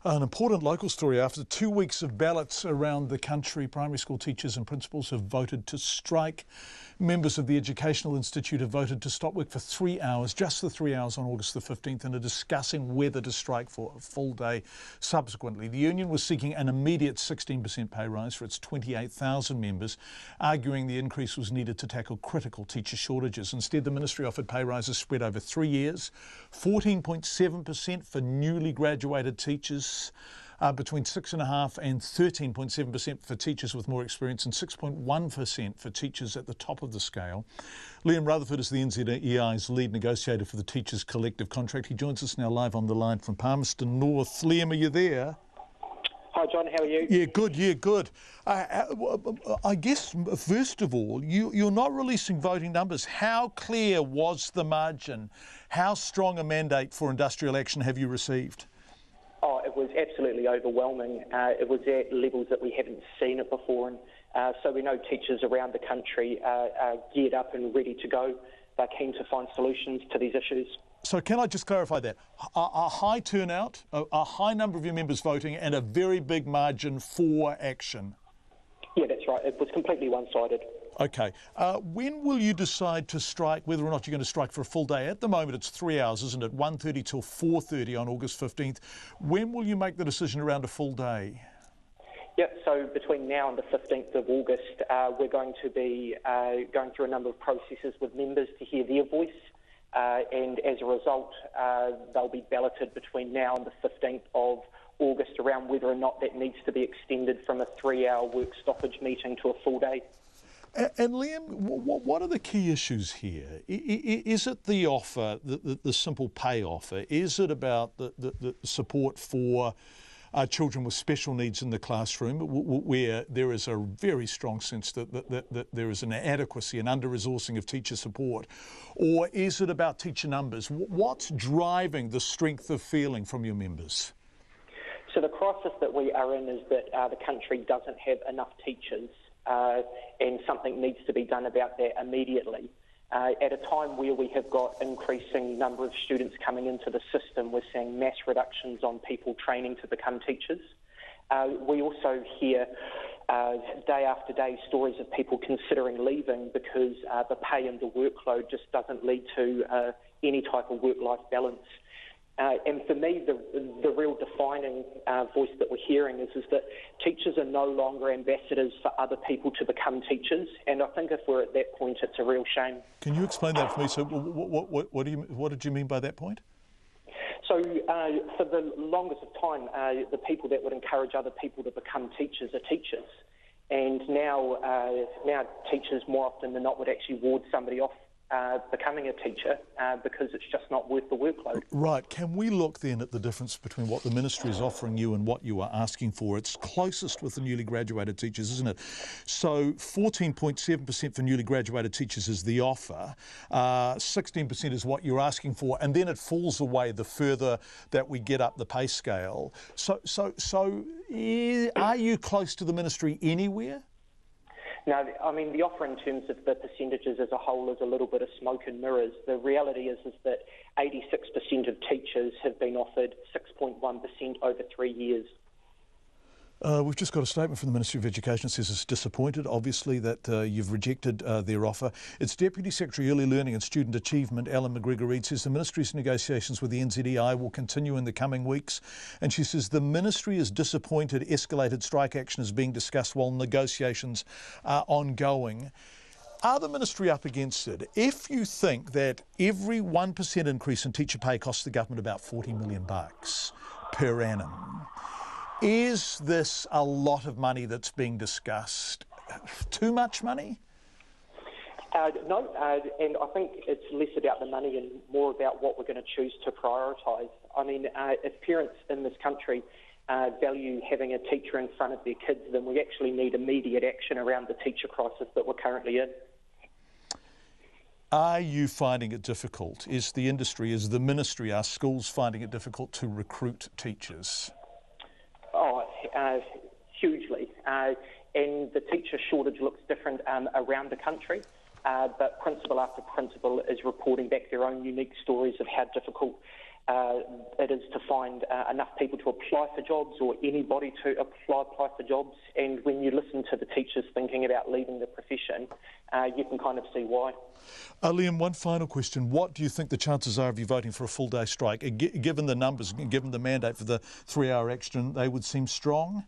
An important local story. After 2 weeks of ballots around the country, primary school teachers and principals have voted to strike. Members of the Educational Institute have voted to stop work for 3 hours, just the 3 hours on August the 15th, and are discussing whether to strike for a full day subsequently. The union was seeking an immediate 16% pay rise for its 28,000 members, arguing the increase was needed to tackle critical teacher shortages. Instead, the ministry offered pay rises spread over 3 years, 14.7% for newly graduated teachers, between 6.5% and 13.7% for teachers with more experience, and 6.1% for teachers at the top of the scale. Liam Rutherford is the NZEI's lead negotiator for the teachers' collective contract. He joins us now live on the line from Palmerston North. Liam, are you there? Hi John, how are you? Yeah, good. I guess, first of all, you're not releasing voting numbers. How clear was the margin? How strong a mandate for industrial action have you received? Oh, it was absolutely overwhelming. It was at levels that we haven't seen it before, and so we know teachers around the country are geared up and ready to go. They're keen to find solutions to these issues. So can I just clarify that? A high turnout, a high number of your members voting, and a very big margin for action? Yeah, that's right. It was completely one-sided. Okay. When will you decide to strike, whether or not you're going to strike for a full day? At the moment, it's 3 hours, isn't it? 1:30 till 4:30 on August 15th. When will you make the decision around a full day? Yeah, so between now and the 15th of August, we're going to be going through a number of processes with members to hear their voice. And as a result, they'll be balloted between now and the 15th of August around whether or not that needs to be extended from a 3-hour work stoppage meeting to a full day. And Liam, what are the key issues here? Is it the offer, the simple pay offer? Is it about the support for children with special needs in the classroom, where there is a very strong sense that there is an inadequacy and under-resourcing of teacher support? Or is it about teacher numbers? What's driving the strength of feeling from your members? So the crisis that we are in is that the country doesn't have enough teachers, and something needs to be done about that immediately. At a time where we have got increasing number of students coming into the system, we're seeing mass reductions on people training to become teachers. We also hear day after day stories of people considering leaving because the pay and the workload just doesn't lead to any type of work-life balance. And for me, the real defining voice that we're hearing is that teachers are no longer ambassadors for other people to become teachers. And I think if we're at that point, it's a real shame. Can you explain that for me? So what did you mean by that point? So for the longest of time, the people that would encourage other people to become teachers are teachers. And now teachers more often than not would actually ward somebody off becoming a teacher because it's just not worth the workload. Right. Can we look then at the difference between what the ministry is offering you and what you are asking for? It's closest with the newly graduated teachers, isn't it? So 14.7% for newly graduated teachers is the offer. 16% is what you're asking for, and then it falls away the further that we get up the pay scale. So are you close to the ministry anywhere? No, I mean, the offer in terms of the percentages as a whole is a little bit of smoke and mirrors. The reality is that 86% of teachers have been offered 6.1% over 3 years. We've just got a statement from the Ministry of Education. It says it's disappointed, obviously, that you've rejected their offer. Its Deputy Secretary Early Learning and Student Achievement, Alan McGregor-Reid, says the Ministry's negotiations with the NZEI will continue in the coming weeks. And she says the Ministry is disappointed escalated strike action is being discussed while negotiations are ongoing. Are the Ministry up against it? If you think that every 1% increase in teacher pay costs the government about $40 million per annum, is this a lot of money that's being discussed? Too much money? No, and I think it's less about the money and more about what we're going to choose to prioritise. I mean, if parents in this country value having a teacher in front of their kids, then we actually need immediate action around the teacher crisis that we're currently in. Are you finding it difficult? Is the industry, is the ministry, are schools finding it difficult to recruit teachers? Hugely. And the teacher shortage looks different around the country, but principal after principal is reporting back their own unique stories of how difficult it is to find enough people to apply for jobs, or anybody to apply for jobs. And when you listen to the teachers thinking about leaving the profession, you can kind of see why. Liam, one final question. What do you think the chances are of you voting for a full-day strike? Given the numbers, given the mandate for the 3-hour extra, they would seem strong?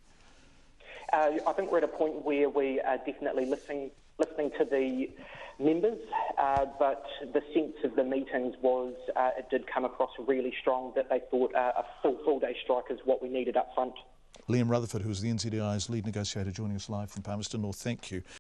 I think we're at a point where we are definitely listening to the members, but the sense of the meetings was it did come across really strong that they thought a full-day strike is what we needed up front. Liam Rutherford, who is the NZI's lead negotiator, joining us live from Palmerston North. Thank you.